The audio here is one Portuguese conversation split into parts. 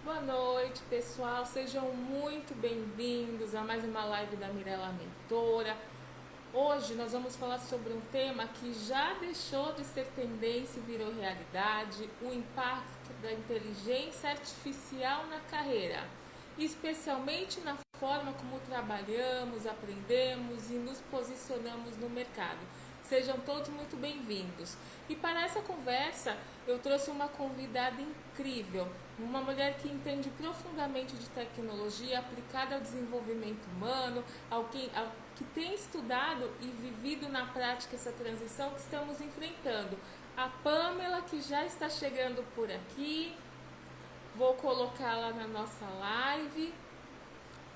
Boa noite, pessoal. Sejam muito bem-vindos a mais uma live da Mirella Mentora. Hoje nós vamos falar sobre um tema que já deixou de ser tendência e virou realidade: o impacto da inteligência artificial na carreira, especialmente na forma como trabalhamos, aprendemos e nos posicionamos no mercado. Sejam todos muito bem-vindos. E para essa conversa, eu trouxe uma convidada incrível, uma mulher que entende profundamente de tecnologia aplicada ao desenvolvimento humano, ao que tem estudado e vivido na prática essa transição que estamos enfrentando. A Pamela, que já está chegando por aqui, vou colocá-la na nossa live.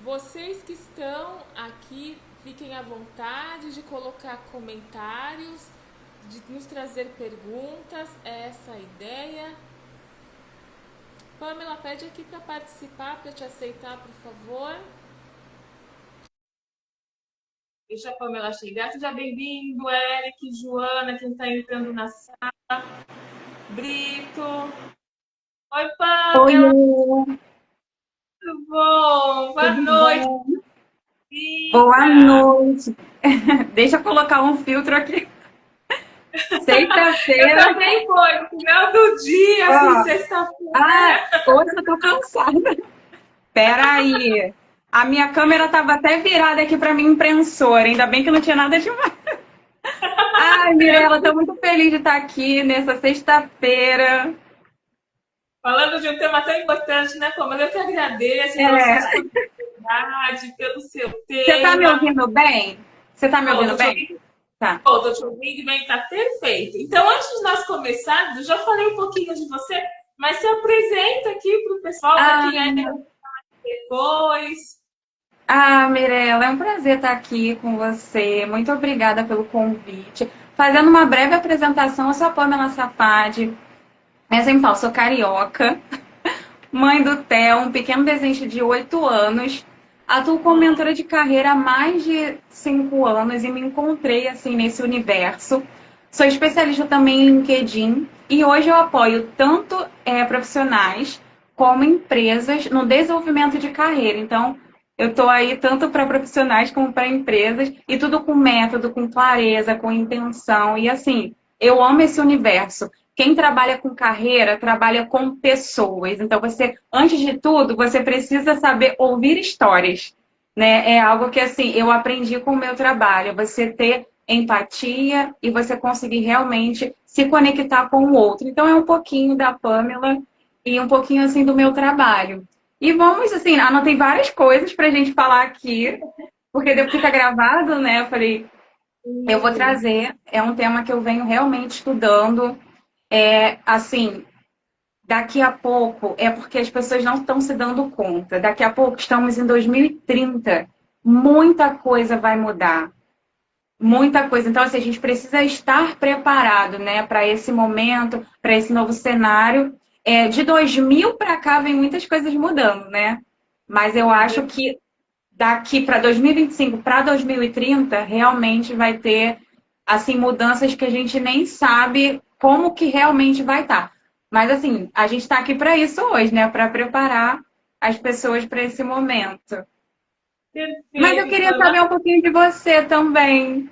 Vocês que estão aqui, fiquem à vontade de colocar comentários, de nos trazer perguntas, é essa a ideia. Pamela, pede aqui para participar, para te aceitar, por favor. Deixa a Pamela chegar. Seja bem-vindo, Eric, Joana, quem está entrando na sala. Brito. Oi, Oi, Pamela, tudo bom? Boa tudo noite, bom? Boa linda. noite. Deixa eu colocar um filtro aqui. Eu Sexta-feira. também foi, no final do dia, assim, Ó, sexta-feira. hoje eu tô cansada. Pera aí. A minha câmera tava até virada aqui pra minha impressora. Ainda bem que não tinha nada demais. Ai, Mirella, tô muito feliz de estar aqui nessa sexta-feira. Falando de um tema tão importante, né, Pamela? Eu que agradeço pela sua É, disponibilidade, pelo seu você tá me tema. ouvindo bem? Você tá me ouvindo Tô te bem? ouvindo, Tá. tô te ouvindo bem, tá perfeito. Então, antes de nós começarmos, eu já falei um pouquinho de você, mas se apresenta aqui para o pessoal, para quem Ah, ainda depois. Mirella, é um prazer estar aqui com você. Muito obrigada pelo convite. Fazendo uma breve apresentação, eu sou a Pamela Safadi. Mas, então, sou carioca, mãe do Theo, um pequeno desenho de 8 anos. Atuo como mentora de carreira há mais de 5 anos e me encontrei assim nesse universo. Sou especialista também em LinkedIn e hoje eu apoio tanto profissionais como empresas no desenvolvimento de carreira. Então, eu estou aí tanto para profissionais como para empresas e tudo com método, com clareza, com intenção. E assim, eu amo esse universo. Quem trabalha com carreira trabalha com pessoas. Então, você, antes de tudo, você precisa saber ouvir histórias, né? É algo que assim eu aprendi com o meu trabalho. Você ter empatia e você conseguir realmente se conectar com o outro. Então, é um pouquinho da Pamela e um pouquinho assim do meu trabalho. E vamos assim, anotei várias coisas para a gente falar aqui, porque depois fica gravado, né? Eu falei, eu vou trazer. É um tema que eu venho realmente estudando. Assim, daqui a pouco é porque as pessoas não estão se dando conta. Daqui a pouco estamos em 2030. Muita coisa vai mudar. Muita coisa. Então, assim, a gente precisa estar preparado, né, para esse momento, para esse novo cenário. De 2000 para cá vem muitas coisas mudando, né? Mas eu acho que daqui para 2025 para 2030 realmente vai ter assim mudanças que a gente nem sabe como que realmente vai estar. Mas assim, a gente está aqui para isso hoje, né? Para preparar as pessoas para esse momento. Mas eu Perfeito, queria Pamela. saber um pouquinho de você também.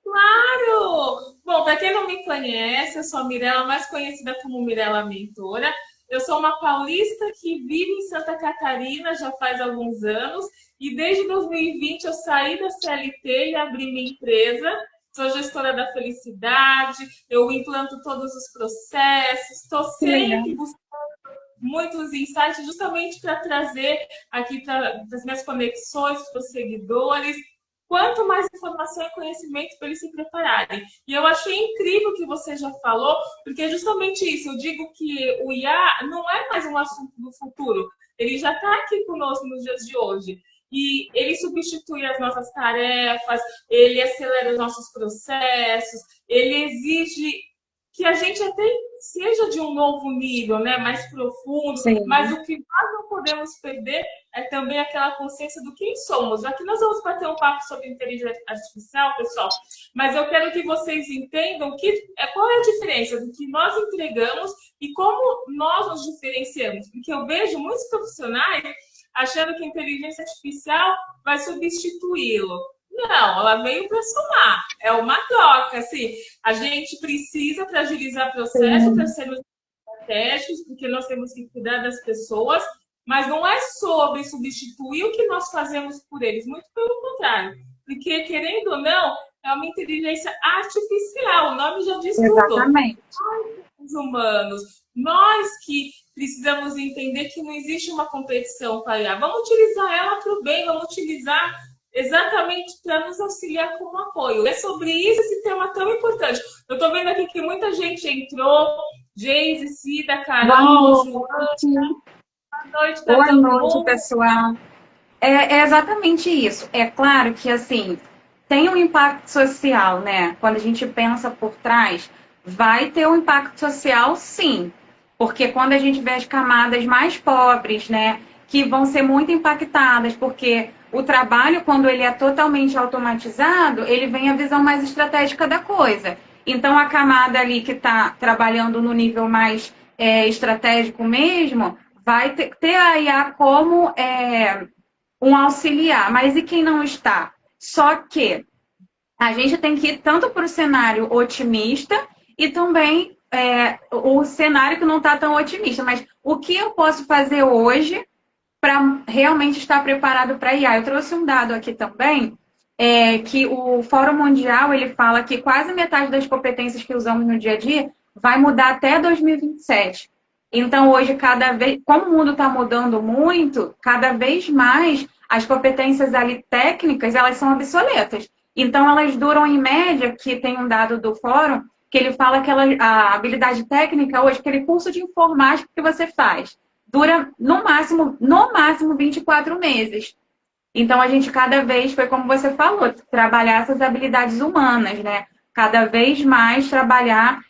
Claro! Bom, para quem não me conhece, eu sou a Mirella, mais conhecida como Mirella Mentora. Eu sou uma paulista que vive em Santa Catarina já faz alguns anos e desde 2020 eu saí da CLT e abri minha empresa. Sou gestora da felicidade, eu implanto todos os processos, estou Que legal. sempre buscando muitos insights justamente para trazer aqui para as minhas conexões, para os seguidores, quanto mais informação e conhecimento para eles se prepararem. E eu achei incrível o que você já falou, porque é justamente isso. Eu digo que o IA não é mais um assunto do futuro, ele já está aqui conosco nos dias de hoje. E ele substitui as nossas tarefas, ele acelera os nossos processos, ele exige que a gente até seja de um novo nível, né, mais profundo, Sim. mas o que nós não podemos perder é também aquela consciência do quem somos. Aqui nós vamos bater um papo sobre inteligência artificial, pessoal, mas eu quero que vocês entendam qual é a diferença do que nós entregamos e como nós nos diferenciamos. Porque eu vejo muitos profissionais achando que a inteligência artificial vai substituí-lo. Não, ela veio para somar. É uma troca, assim. A gente precisa para agilizar o processo, para sermos estratégicos, porque nós temos que cuidar das pessoas, mas não é sobre substituir o que nós fazemos por eles, muito pelo contrário. Porque, querendo ou não, é uma inteligência artificial, o nome já diz tudo. Exatamente. Os humanos, nós que precisamos entender que não existe uma competição para a IA. Vamos utilizar ela para o bem, vamos utilizar exatamente para nos auxiliar como apoio. É sobre isso esse tema tão importante. Eu estou vendo aqui que muita gente entrou, Geise, Cida, Carol, Joana. Boa noite, tá Boa todo noite, mundo? pessoal. É exatamente isso. É claro que, assim, tem um impacto social, né? Quando a gente pensa por trás, vai ter um impacto social, sim. Porque quando a gente vê as camadas mais pobres, né, que vão ser muito impactadas, porque o trabalho, quando ele é totalmente automatizado, ele vem a visão mais estratégica da coisa. Então, a camada ali que está trabalhando no nível mais estratégico mesmo, vai ter a IA como um auxiliar, mas e quem não está? Só que a gente tem que ir tanto para o cenário otimista e também o cenário que não está tão otimista. Mas o que eu posso fazer hoje para realmente estar preparado para a IA? Eu trouxe um dado aqui também, que o Fórum Mundial ele fala que quase metade das competências que usamos no dia a dia vai mudar até 2027. Então, hoje, cada vez, como o mundo está mudando muito, cada vez mais as competências ali técnicas, elas são obsoletas. Então, elas duram, em média, que tem um dado do fórum, que ele fala que a habilidade técnica hoje, aquele curso de informática que você faz, dura no máximo 24 meses. Então, a gente cada vez, foi como você falou, trabalhar essas habilidades humanas, né? Cada vez mais trabalhar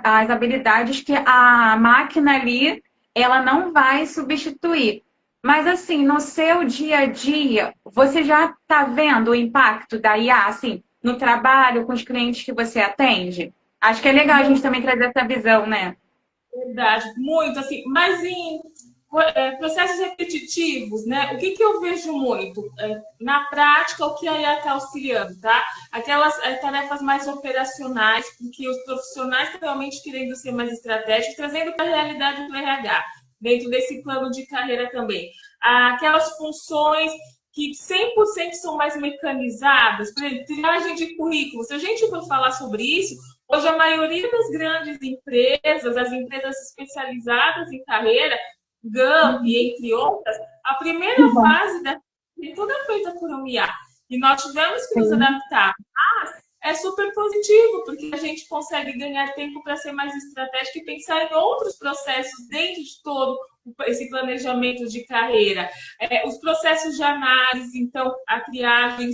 as habilidades que a máquina ali, ela não vai substituir. Mas, assim, no seu dia a dia, você já está vendo o impacto da IA, assim, no trabalho, com os clientes que você atende? Acho que é legal a gente também trazer essa visão, né? Verdade, muito assim, mas em processos repetitivos, né? O que eu vejo muito? Na prática, o que a IA está auxiliando, tá? Aquelas tarefas mais operacionais, porque os profissionais estão realmente querendo ser mais estratégicos, trazendo para a realidade do RH, dentro desse plano de carreira também. Aquelas funções que 100% são mais mecanizadas, por exemplo, triagem de currículo. Se a gente for falar sobre isso, hoje, a maioria das grandes empresas, as empresas especializadas em carreira, GAMP, entre outras, a primeira fase da é toda feita por um IA. E nós tivemos que nos adaptar. Mas é super positivo, porque a gente consegue ganhar tempo para ser mais estratégico e pensar em outros processos dentro de todo esse planejamento de carreira. Os processos de análise, então, a triagem,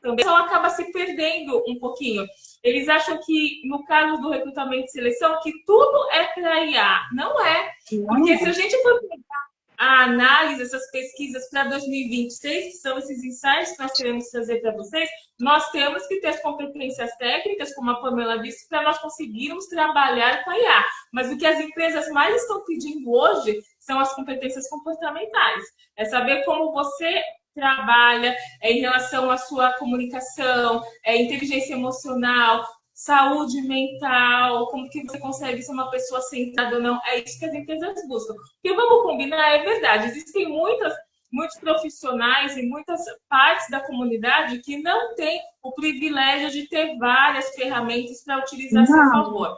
também só acaba se perdendo um pouquinho. Eles acham que, no caso do recrutamento e seleção, que tudo é para IA. Não é. Porque se a gente for pegar a análise, essas pesquisas para 2026, que são esses insights que nós queremos trazer para vocês, nós temos que ter as competências técnicas, como a Pamela disse, para nós conseguirmos trabalhar com a IA. Mas o que as empresas mais estão pedindo hoje são as competências comportamentais. É saber como você trabalha em relação à sua comunicação, inteligência emocional, saúde mental, como que você consegue ser uma pessoa centrada ou não. É isso que as empresas buscam. Porque vamos combinar, é verdade, existem muitos profissionais e muitas partes da comunidade que não têm o privilégio de ter várias ferramentas para utilizar a seu favor.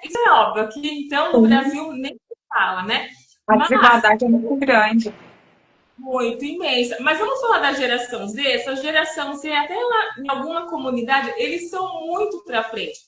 Isso é óbvio, aqui então no Brasil nem se fala, né? A desigualdade é muito grande. Muito imensa. Mas vamos falar da geração Z? Essa geração Z, até lá em alguma comunidade, eles são muito para frente.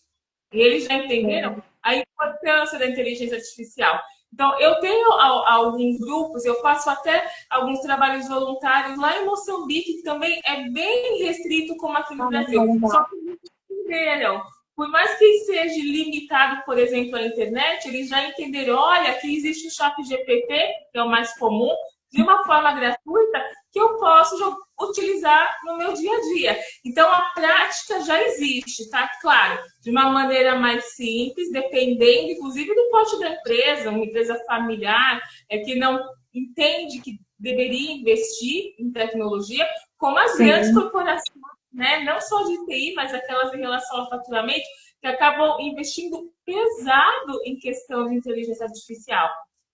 E eles já entenderam a importância da inteligência artificial. Então, eu tenho alguns grupos, eu faço até alguns trabalhos voluntários lá em Moçambique, que também é bem restrito como aqui no Brasil. Só que entenderam. Por mais que seja limitado, por exemplo, à internet, eles já entenderam, olha, que existe o ChatGPT, que é o mais comum, de uma forma gratuita, que eu posso utilizar no meu dia a dia. Então, a prática já existe, tá? Claro, de uma maneira mais simples, dependendo, inclusive, do porte da empresa, uma empresa familiar, que não entende que deveria investir em tecnologia, como as grandes corporações, né? Não só de TI, mas aquelas em relação ao faturamento, que acabam investindo pesado em questão de inteligência artificial.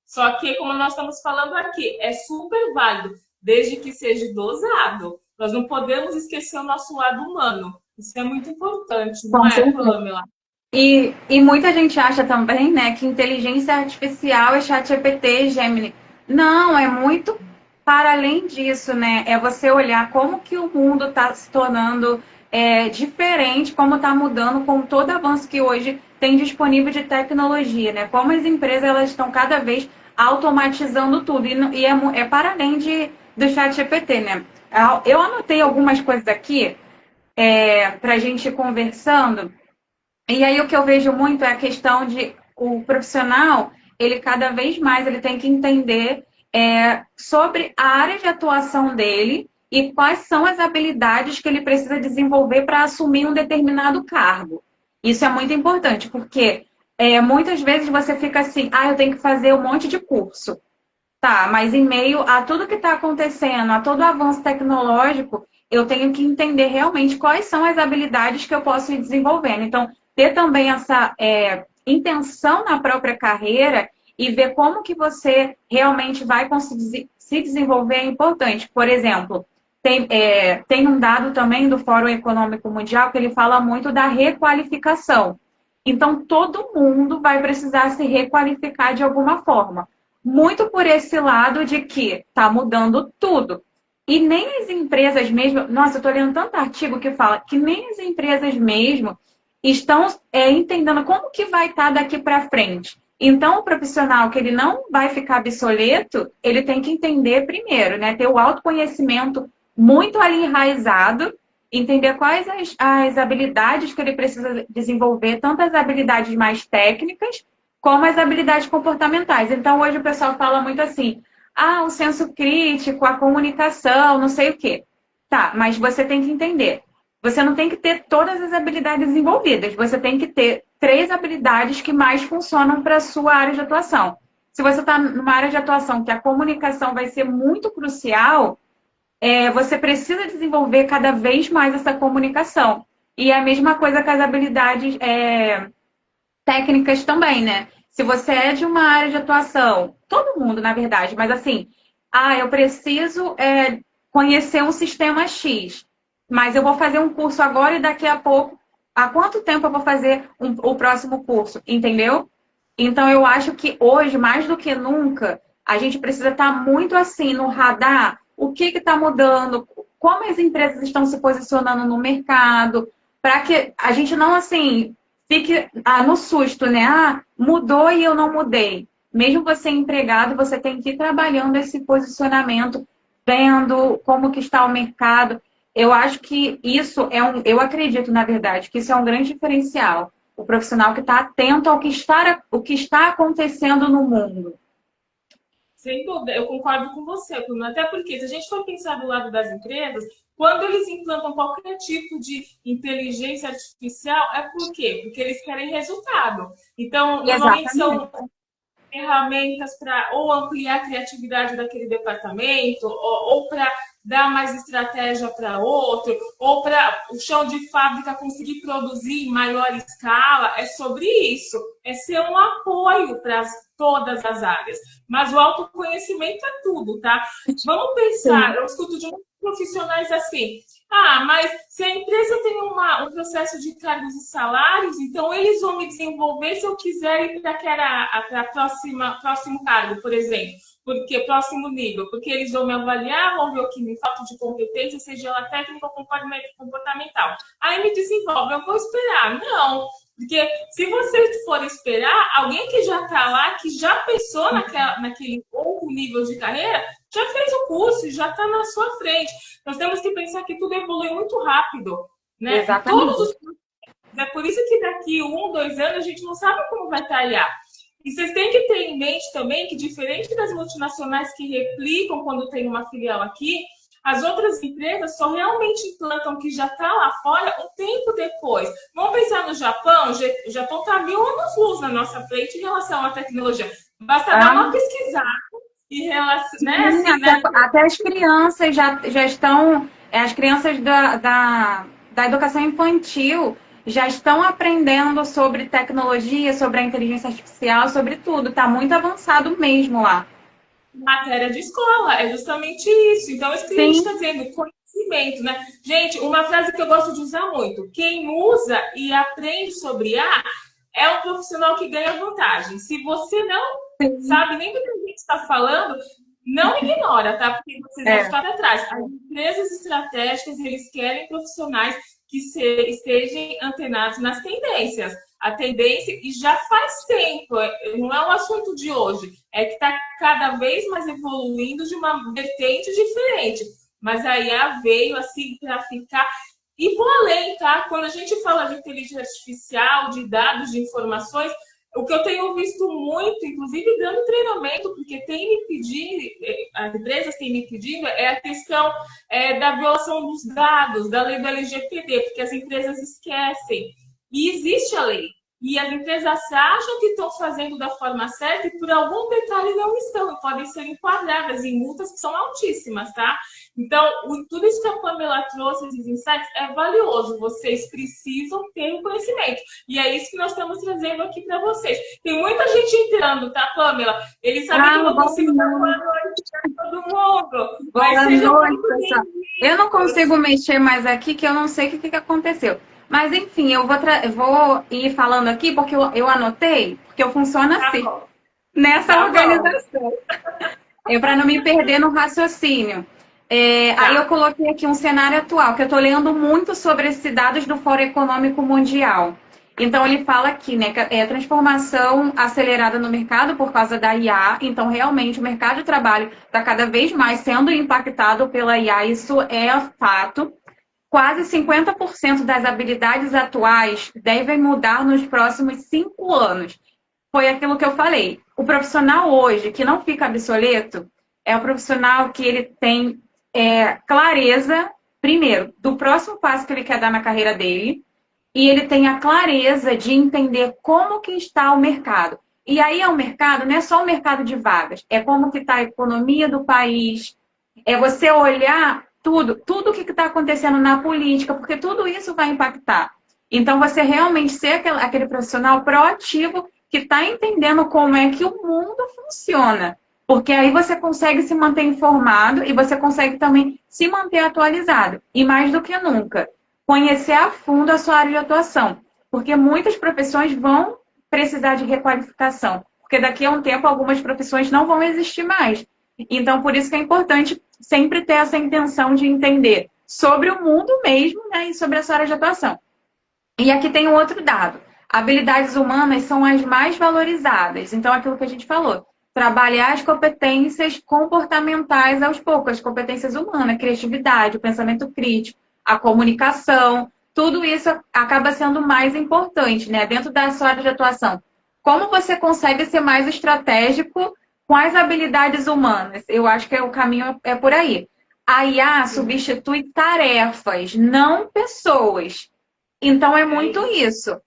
Só que, como nós estamos falando aqui, é super válido, desde que seja dosado. Nós não podemos esquecer o nosso lado humano. Isso é muito importante, não é, Pamela? E muita gente acha também, né, que inteligência artificial é ChatGPT, Gemini. Não, é muito para além disso, né? É você olhar como que o mundo está se tornando diferente, como está mudando com todo avanço que hoje tem disponível de tecnologia, né? Como as empresas elas estão cada vez automatizando tudo. E é para além do ChatGPT, né? Eu anotei algumas coisas aqui para a gente ir conversando. E aí o que eu vejo muito é a questão de o profissional, ele cada vez mais ele tem que entender sobre a área de atuação dele e quais são as habilidades que ele precisa desenvolver para assumir um determinado cargo. Isso é muito importante, porque muitas vezes você fica assim, eu tenho que fazer um monte de curso. Tá, mas em meio a tudo que está acontecendo, a todo o avanço tecnológico, eu tenho que entender realmente quais são as habilidades que eu posso ir desenvolvendo. Então, ter também essa intenção na própria carreira e ver como que você realmente vai conseguir se desenvolver é importante. Por exemplo, tem um dado também do Fórum Econômico Mundial que ele fala muito da requalificação. Então, todo mundo vai precisar se requalificar de alguma forma. Muito por esse lado de que está mudando tudo. E nem as empresas mesmo... Nossa, eu estou lendo tanto artigo que fala que nem as empresas mesmo estão entendendo como que vai estar daqui para frente. Então, o profissional que ele não vai ficar obsoleto, ele tem que entender primeiro, né? Ter o autoconhecimento muito ali enraizado, entender quais as habilidades que ele precisa desenvolver, tanto as habilidades mais técnicas, como as habilidades comportamentais. Então, hoje o pessoal fala muito assim, o senso crítico, a comunicação, não sei o quê. Tá, mas você tem que entender. Você não tem que ter todas as habilidades desenvolvidas. Você tem que ter 3 habilidades que mais funcionam para a sua área de atuação. Se você está numa área de atuação que a comunicação vai ser muito crucial, você precisa desenvolver cada vez mais essa comunicação. E é a mesma coisa com as habilidades técnicas também, né? Se você é de uma área de atuação, todo mundo, na verdade, mas assim, eu preciso conhecer um sistema X, mas eu vou fazer um curso agora e daqui a pouco, há quanto tempo eu vou fazer o próximo curso, entendeu? Então, eu acho que hoje, mais do que nunca, a gente precisa estar muito assim no radar, o que está mudando, como as empresas estão se posicionando no mercado, para que a gente não, assim, fique no susto, né? Mudou e eu não mudei. Mesmo você empregado, você tem que ir trabalhando esse posicionamento, vendo como que está o mercado. Eu acho que isso eu acredito, na verdade, que isso é um grande diferencial. O profissional que está atento ao que está acontecendo no mundo. Sem dúvida, eu concordo com você, Bruno. Até porque, se a gente for pensar do lado das empresas, quando eles implantam qualquer tipo de inteligência artificial, é por quê? Porque eles querem resultado. Então, normalmente são ferramentas para ou ampliar a criatividade daquele departamento, ou para dar mais estratégia para outro, ou para o chão de fábrica conseguir produzir em maior escala. É sobre isso. É ser um apoio para todas as áreas. Mas o autoconhecimento é tudo, tá? Vamos pensar, eu escuto de muitos profissionais assim, mas se a empresa tem um processo de cargos e salários, então eles vão me desenvolver se eu quiser ir para próximo cargo, por exemplo. Porque próximo nível, porque eles vão me avaliar, vão ver o que me falta de competência, seja ela técnica ou comportamental. Aí me desenvolve, eu vou esperar. Não, porque se você for esperar, alguém que já está lá, que já pensou naquele outro nível de carreira, já fez o curso, já está na sua frente. Nós temos que pensar que tudo evolui muito rápido, né? Exatamente. É por isso que daqui 1, 2 anos a gente não sabe como vai estar a IA. E vocês têm que ter em mente também que, diferente das multinacionais que replicam quando tem uma filial aqui, as outras empresas só realmente implantam que já está lá fora um tempo depois. Vamos pensar no Japão? O Japão está 1000 anos-luz na nossa frente em relação à tecnologia. Basta dar uma pesquisada em relação, né? Sim, Assim, né? até as crianças já estão, as crianças da educação infantil já estão aprendendo sobre tecnologia, sobre a inteligência artificial, sobre tudo. Está muito avançado mesmo lá. Matéria de escola, é justamente isso. Então, isso que a gente Sim, está dizendo, conhecimento, né? Gente, uma frase que eu gosto de usar muito: quem usa e aprende sobre IA é um profissional que ganha vantagem. Se você não sim. sabe nem do que a gente está falando, não ignora, tá? Porque vocês vão É. ficar atrás. As empresas estratégicas, eles querem profissionais que estejam antenados nas tendências. A tendência, e já faz tempo, não é um assunto de hoje, é que está cada vez mais evoluindo de uma vertente diferente. Mas a IA veio assim para ficar. E vou além, tá? Quando a gente fala de inteligência artificial, de dados, de informações, o que eu tenho visto muito, inclusive dando treinamento, porque tem me pedido, as empresas têm me pedido, é a questão da violação dos dados, da lei do LGPD, porque as empresas esquecem. E existe a lei. E as empresas acham que estão fazendo da forma certa e por algum detalhe não estão, e podem ser enquadradas em multas que são altíssimas, tá? Então, tudo isso que a Pamela trouxe, esses insights, é valioso. Vocês precisam ter o conhecimento. E é isso que nós estamos trazendo aqui para vocês. Tem muita gente entrando, tá, Pamela? Eles sabem que eu não Boa consigo dar boa noite. noite para todo mundo. Mas Boa sejam noite, muito pessoal. Eu não bem-vindos. consigo mexer mais aqui, que eu não sei o que aconteceu. Mas, enfim, eu vou ir falando aqui, porque eu anotei, porque eu funciono Tá assim, bom, nessa tá bom. organização. Para não me perder no raciocínio. Aí eu Tá. coloquei aqui um cenário atual, que eu estou lendo muito sobre esses dados do Fórum Econômico Mundial. Então, ele fala aqui, né, que é transformação acelerada no mercado por causa da IA. Então, realmente, o mercado de trabalho está cada vez mais sendo impactado pela IA. Isso é fato. Quase 50% das habilidades atuais devem mudar nos próximos 5 anos. Foi aquilo que eu falei. O profissional hoje que não fica obsoleto é o profissional que ele tem clareza, primeiro, do próximo passo que ele quer dar na carreira dele, e ele tem a clareza de entender como que está o mercado. E aí o mercado não é só o mercado de vagas, é como que está a economia do país, é você olhar tudo o que está acontecendo na política, porque tudo isso vai impactar. Então, você realmente ser aquele profissional proativo que está entendendo como é que o mundo funciona. Porque aí você consegue se manter informado e você consegue também se manter atualizado. E mais do que nunca, conhecer a fundo a sua área de atuação. Porque muitas profissões vão precisar de requalificação. Porque daqui a um tempo algumas profissões não vão existir mais. Então, por isso que é importante sempre ter essa intenção de entender sobre o mundo mesmo, né, e sobre a sua área de atuação. E aqui tem um outro dado. Habilidades humanas são as mais valorizadas. Então, aquilo que a gente falou. Trabalhar as competências comportamentais aos poucos, as competências humanas, a criatividade, o pensamento crítico, a comunicação, tudo isso acaba sendo mais importante, né? Dentro da sua área de atuação. Como você consegue ser mais estratégico com as habilidades humanas? Eu acho que o caminho é por aí. A IA substitui tarefas, não pessoas. Então é É muito isso. isso.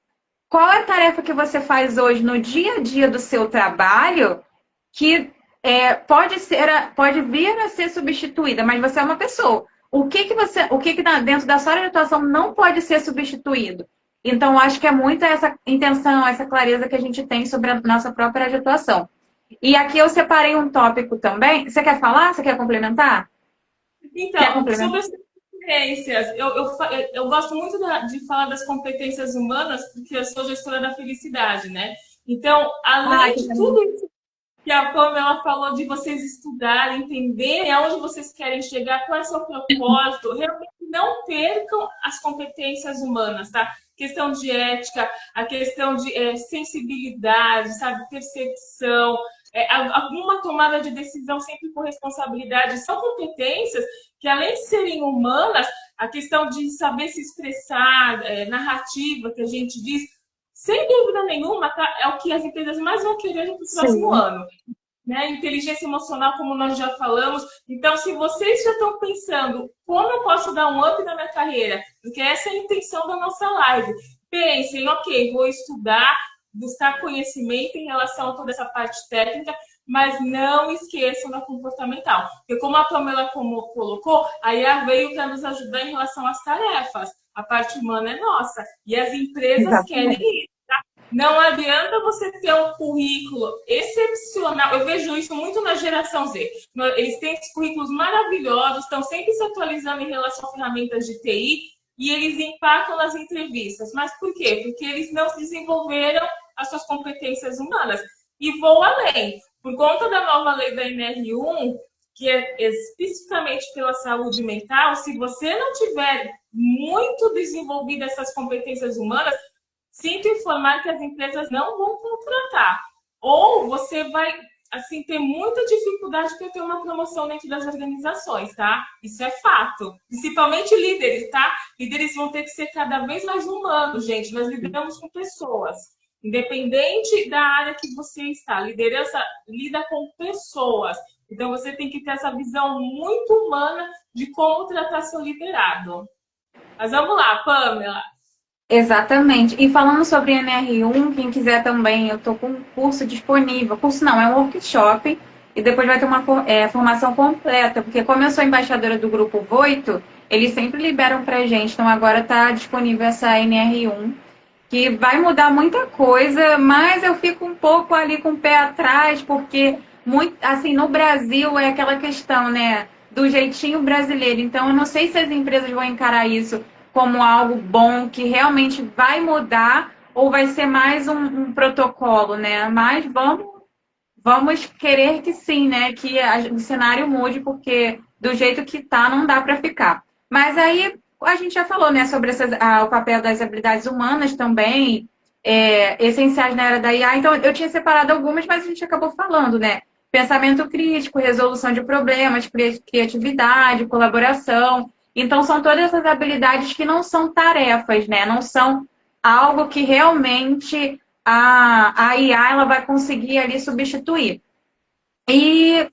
Qual é a tarefa que você faz hoje no dia a dia do seu trabalho que pode vir a ser substituída, mas você é uma pessoa. O que dentro da sua área de atuação não pode ser substituído? Então, acho que é muito essa intenção, essa clareza que a gente tem sobre a nossa própria área de atuação. E aqui eu separei um tópico também. Você quer falar? Você quer complementar? Quer Então, sobre complementar? as competências, eu gosto muito de falar das competências humanas, porque eu sou gestora da felicidade, né? Então, Ah, além que de legal. tudo isso que a Pamela falou de vocês estudarem, entenderem aonde vocês querem chegar, qual é o seu propósito, realmente não percam as competências humanas, tá? Questão de ética, a questão de sensibilidade, sabe, percepção, alguma tomada de decisão sempre com responsabilidade, são competências que, além de serem humanas, a questão de saber se expressar, narrativa que a gente diz, sem dúvida nenhuma, tá? É o que as empresas mais vão querer no próximo ano. Né? Inteligência emocional, como nós já falamos. Então, se vocês já estão pensando como eu posso dar um up na minha carreira, porque essa é a intenção da nossa live, pensem, ok, vou estudar, buscar conhecimento em relação a toda essa parte técnica, mas não esqueçam da comportamental. Porque como a Pamela colocou, a IA veio para nos ajudar em relação às tarefas. A parte humana é nossa. E as empresas querem isso. Tá? Não adianta você ter um currículo excepcional. Eu vejo isso muito na geração Z. Eles têm esses currículos maravilhosos, estão sempre se atualizando em relação a ferramentas de TI e eles impactam nas entrevistas. Mas por quê? Porque eles não desenvolveram as suas competências humanas. E vou além. Por conta da nova lei da NR1, que é especificamente pela saúde mental, se você não tiver muito desenvolvido essas competências humanas, sinto informar que as empresas não vão contratar. Ou você vai assim, ter muita dificuldade para ter uma promoção dentro das organizações, tá? Isso é fato. Principalmente líderes, tá? Líderes vão ter que ser cada vez mais humanos, gente. Nós lidamos com pessoas. Independente da área que você está, liderança lida com pessoas. Então, você tem que ter essa visão muito humana de como tratar seu liderado. Mas vamos lá, Pamela. Exatamente. E falando sobre NR1, quem quiser também, eu estou com um curso disponível. Curso não, é um workshop. E depois vai ter uma formação completa. Porque como eu sou embaixadora do Grupo Voito, eles sempre liberam pra gente. Então, agora está disponível essa NR1. Que vai mudar muita coisa, mas eu fico um pouco ali com o pé atrás, porque muito, assim, no Brasil é aquela questão, né, do jeitinho brasileiro. Então, eu não sei se as empresas vão encarar isso como algo bom, que realmente vai mudar, ou vai ser mais um protocolo, né? Mas vamos querer que sim, né, que o cenário mude, porque do jeito que tá, não dá para ficar. Mas aí a gente já falou, né, sobre o papel das habilidades humanas também, essenciais na era da IA. Então, eu tinha separado algumas, mas a gente acabou falando, né? Pensamento crítico, resolução de problemas, criatividade, colaboração. Então, são todas essas habilidades que não são tarefas, né? Não são algo que realmente a IA ela vai conseguir ali substituir. E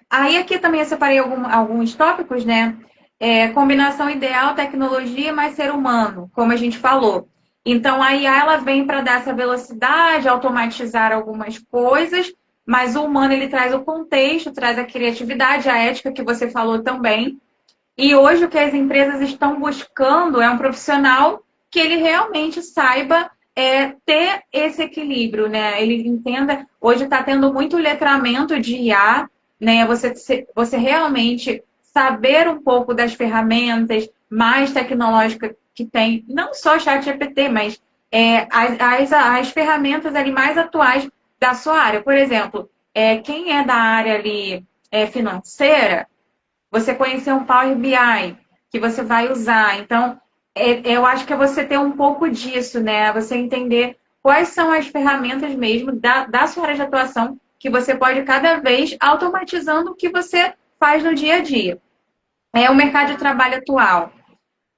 aí aqui também eu separei alguns tópicos, né? Combinação ideal, tecnologia mais ser humano, como a gente falou. Então, a IA ela vem para dar essa velocidade, automatizar algumas coisas, mas o humano ele traz o contexto, traz a criatividade, a ética que você falou também. E hoje o que as empresas estão buscando é um profissional que ele realmente saiba ter esse equilíbrio, né? Ele entenda, hoje está tendo muito letramento de IA, né? Você realmente saber um pouco das ferramentas mais tecnológicas que tem, não só o ChatGPT, mas as ferramentas ali mais atuais da sua área. Por exemplo, quem é da área ali financeira, você conhecer um Power BI que você vai usar. Então, eu acho que é você ter um pouco disso, né? Você entender quais são as ferramentas mesmo da sua área de atuação que você pode cada vez automatizando o que você faz no dia a dia. O mercado de trabalho atual,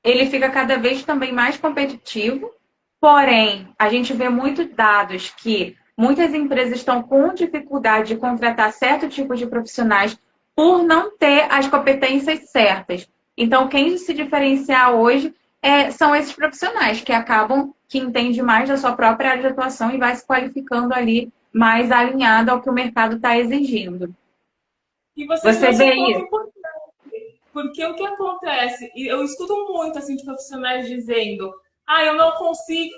ele fica cada vez também mais competitivo, porém, a gente vê muitos dados que muitas empresas estão com dificuldade de contratar certo tipo de profissionais por não ter as competências certas. Então, quem se diferenciar hoje são esses profissionais que acabam, que entendem mais da sua própria área de atuação e vai se qualificando ali mais alinhado ao que o mercado está exigindo. E você vê isso? Porque o que acontece? Eu escuto muito assim, de profissionais dizendo: eu não consigo,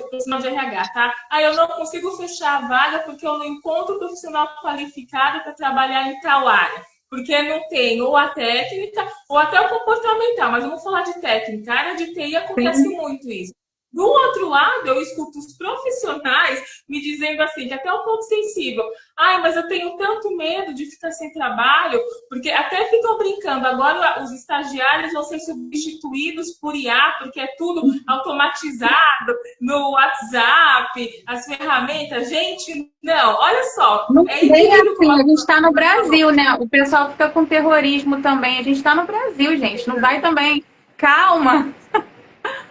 profissional de RH, tá? Eu não consigo fechar a vaga porque eu não encontro profissional qualificado para trabalhar em tal área. Porque não tem ou a técnica ou até o comportamental. Mas vamos falar de técnica. A área de TI acontece muito isso. Do outro lado, eu escuto os profissionais me dizendo assim, que até um ponto sensível. Mas eu tenho tanto medo de ficar sem trabalho, porque até ficam brincando. Agora os estagiários vão ser substituídos por IA, porque é tudo automatizado no WhatsApp, as ferramentas. Gente, não, olha só. Não é assim, a gente está no Brasil, né? O pessoal fica com terrorismo também. A gente está no Brasil, gente. Não vai também Calma.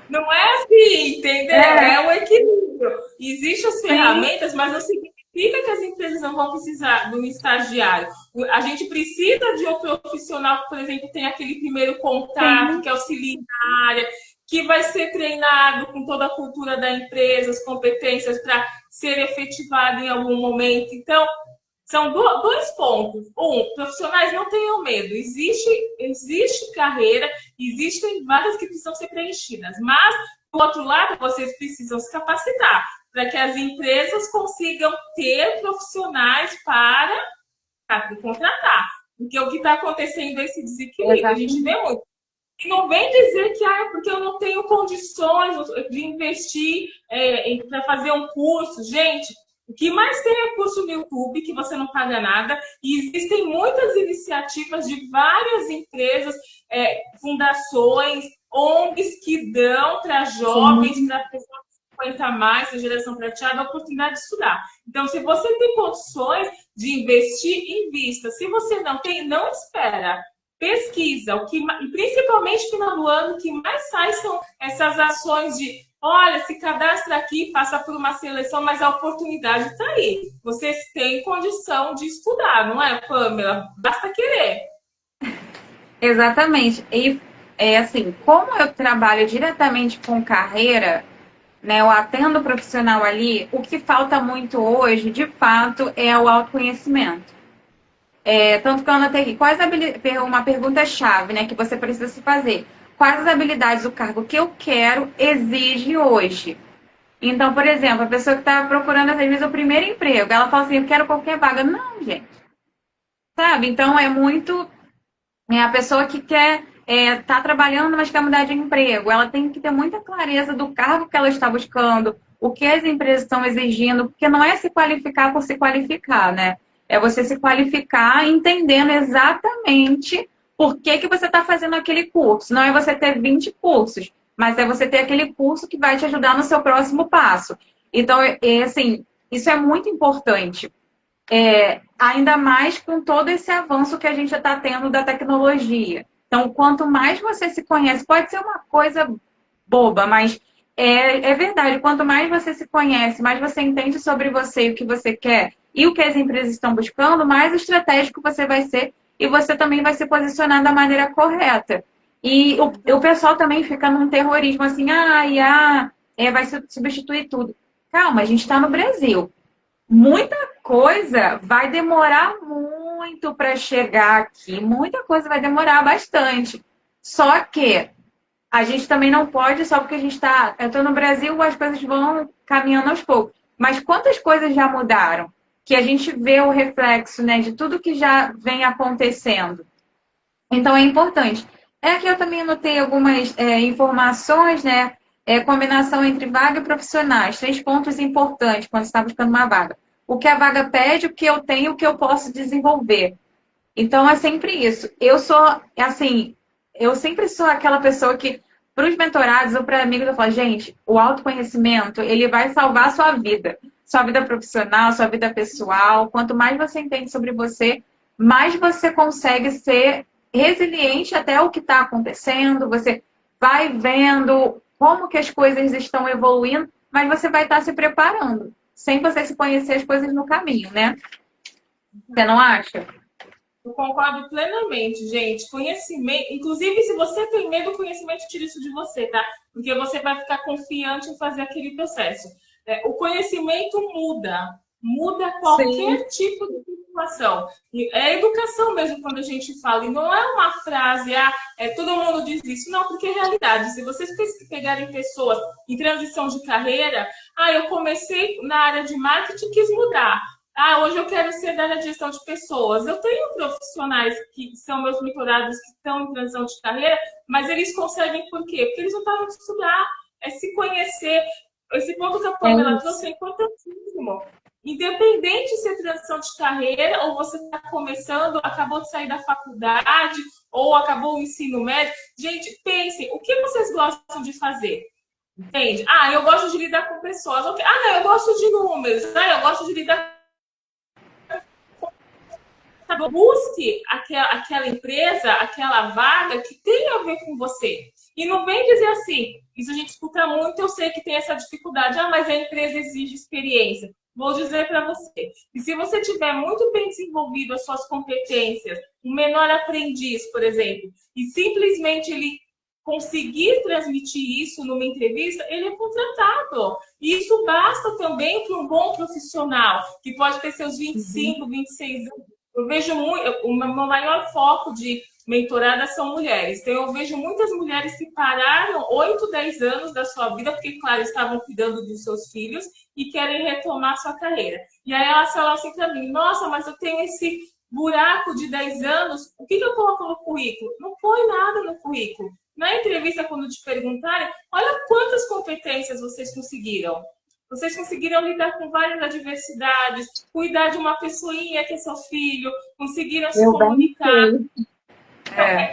Não é assim, entendeu? É, É um equilíbrio. Existem as sim, ferramentas, mas não significa que as empresas não vão precisar de um estagiário. A gente precisa de um profissional que, por exemplo, tem aquele primeiro contato, sim. que auxilia na área, que vai ser treinado com toda a cultura da empresa, as competências para ser efetivado em algum momento. Então, são dois pontos. Um, profissionais não tenham medo. Existe carreira, existem vagas que precisam ser preenchidas. Mas, do outro lado, vocês precisam se capacitar para que as empresas consigam ter profissionais para contratar. Porque o que está acontecendo é esse desequilíbrio. A gente vê Exatamente. muito. E não vem dizer que é porque eu não tenho condições de investir para fazer um curso. Gente, o que mais tem é curso no YouTube, que você não paga nada, e existem muitas iniciativas de várias empresas, fundações, ONGs que dão para jovens, Sim, para pessoas de 50 a mais, a geração prateada, a oportunidade de estudar. Então, se você tem condições de investir, invista. Se você não tem, não espera, pesquisa, e principalmente no final do ano, o que mais sai são essas ações de, olha, se cadastra aqui, passa por uma seleção, mas a oportunidade está aí. Vocês têm condição de estudar, não é, Pamela? Basta querer. exatamente. E é assim, como eu trabalho diretamente com carreira, né, eu atendo o profissional ali, o que falta muito hoje, de fato, é o autoconhecimento. Tanto que eu anotei aqui, uma pergunta-chave, né, que você precisa se fazer. Quais as habilidades o cargo que eu quero exige hoje? Então, por exemplo, a pessoa que está procurando, às vezes, o primeiro emprego, ela fala assim, eu quero qualquer vaga. Não, gente. Sabe? Então, é muito... a pessoa que quer tá trabalhando, mas quer mudar de emprego. Ela tem que ter muita clareza do cargo que ela está buscando, o que as empresas estão exigindo, porque não é se qualificar por se qualificar, né? É você se qualificar entendendo exatamente por que, que você está fazendo aquele curso. Não é você ter 20 cursos, mas é você ter aquele curso que vai te ajudar no seu próximo passo. Então, assim, isso é muito importante. Ainda mais com todo esse avanço que a gente está tendo da tecnologia. Então, quanto mais você se conhece, pode ser uma coisa boba, mas é verdade. Quanto mais você se conhece, mais você entende sobre você e o que você quer e o que as empresas estão buscando, mais estratégico você vai ser e você também vai se posicionar da maneira correta. E o pessoal também fica num terrorismo assim, vai substituir tudo. Calma, a gente está no Brasil. Muita coisa vai demorar muito para chegar aqui, muita coisa vai demorar bastante. Só que a gente também não pode, só porque a gente está. Eu estou no Brasil, as coisas vão caminhando aos poucos. Mas quantas coisas já mudaram? Que a gente vê o reflexo, né, de tudo que já vem acontecendo. Então é importante. Aqui eu também anotei algumas informações, né? Combinação entre vaga e profissionais. 3 pontos importantes quando você está buscando uma vaga. O que a vaga pede, o que eu tenho, o que eu posso desenvolver. Então é sempre isso. Eu sou, assim, eu sempre sou aquela pessoa que, para os mentorados ou para amigos, eu falo, gente, o autoconhecimento, ele vai salvar a sua vida. Sua vida profissional, sua vida pessoal. Quanto mais você entende sobre você, mais você consegue ser resiliente até o que está acontecendo. Você vai vendo como que as coisas estão evoluindo, mas você vai estar se preparando, sem você se conhecer as coisas no caminho, né? Você não acha? Eu concordo plenamente, gente. Conhecimento, inclusive, se você tem medo, o conhecimento tira isso de você, tá? Porque você vai ficar confiante em fazer aquele processo. O conhecimento muda Sim. qualquer tipo de situação. E é educação mesmo quando a gente fala. E não é uma frase, todo mundo diz isso. Não, porque é realidade. Se vocês pegarem pessoas em transição de carreira, eu comecei na área de marketing e quis mudar. Hoje eu quero ser da área de gestão de pessoas. Eu tenho profissionais que são meus mentorados que estão em transição de carreira, mas eles conseguem por quê? Porque eles não estavam de estudar, se conhecer. Esse ponto que a É Pamela trouxe isso. é importantíssimo. Independente se é transição de carreira ou você está começando, acabou de sair da faculdade ou acabou o ensino médio, gente, pensem, o que vocês gostam de fazer? Entende? Eu gosto de lidar com pessoas. Não, eu gosto de números. Eu gosto de lidar. Busque aquela empresa, aquela vaga que tem a ver com você. E não vem dizer assim, isso a gente escuta muito, eu sei que tem essa dificuldade, mas a empresa exige experiência. Vou dizer para você, e se você tiver muito bem desenvolvido as suas competências, um menor aprendiz, por exemplo, e simplesmente ele conseguir transmitir isso numa entrevista, ele é contratado. E isso basta também para um bom profissional, que pode ter seus 25, 26 anos. Eu vejo muito, o meu maior foco de mentorada são mulheres. Então, eu vejo muitas mulheres que pararam 8, 10 anos da sua vida, porque, claro, estavam cuidando dos seus filhos e querem retomar sua carreira. E aí elas falam assim para mim, nossa, mas eu tenho esse buraco de 10 anos, o que eu coloco no currículo? Não põe nada no currículo. Na entrevista, quando te perguntarem, olha quantas competências vocês conseguiram. Vocês conseguiram lidar com várias adversidades, cuidar de uma pessoinha que é seu filho, conseguiram se comunicar.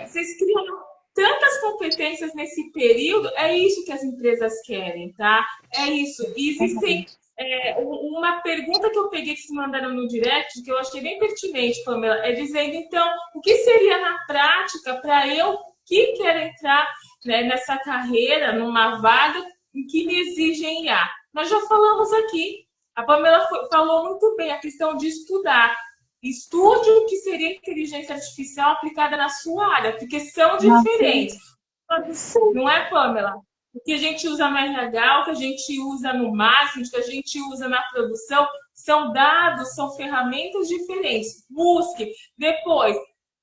Vocês criam tantas competências nesse período, é isso que as empresas querem, tá? É isso. E existem uma pergunta que eu peguei que vocês mandaram no direct, que eu achei bem pertinente, Pamela, é dizendo, então, o que seria na prática para eu que quero entrar, né, nessa carreira, numa vaga em que me exigem IA? Nós já falamos aqui, a Pamela falou muito bem a questão de estudar. Estude o que seria inteligência artificial aplicada na sua área, porque são diferentes. Não é, Pamela? O que a gente usa no RH, o que a gente usa no marketing, o que a gente usa na produção, são dados, são ferramentas diferentes. Busque. Depois,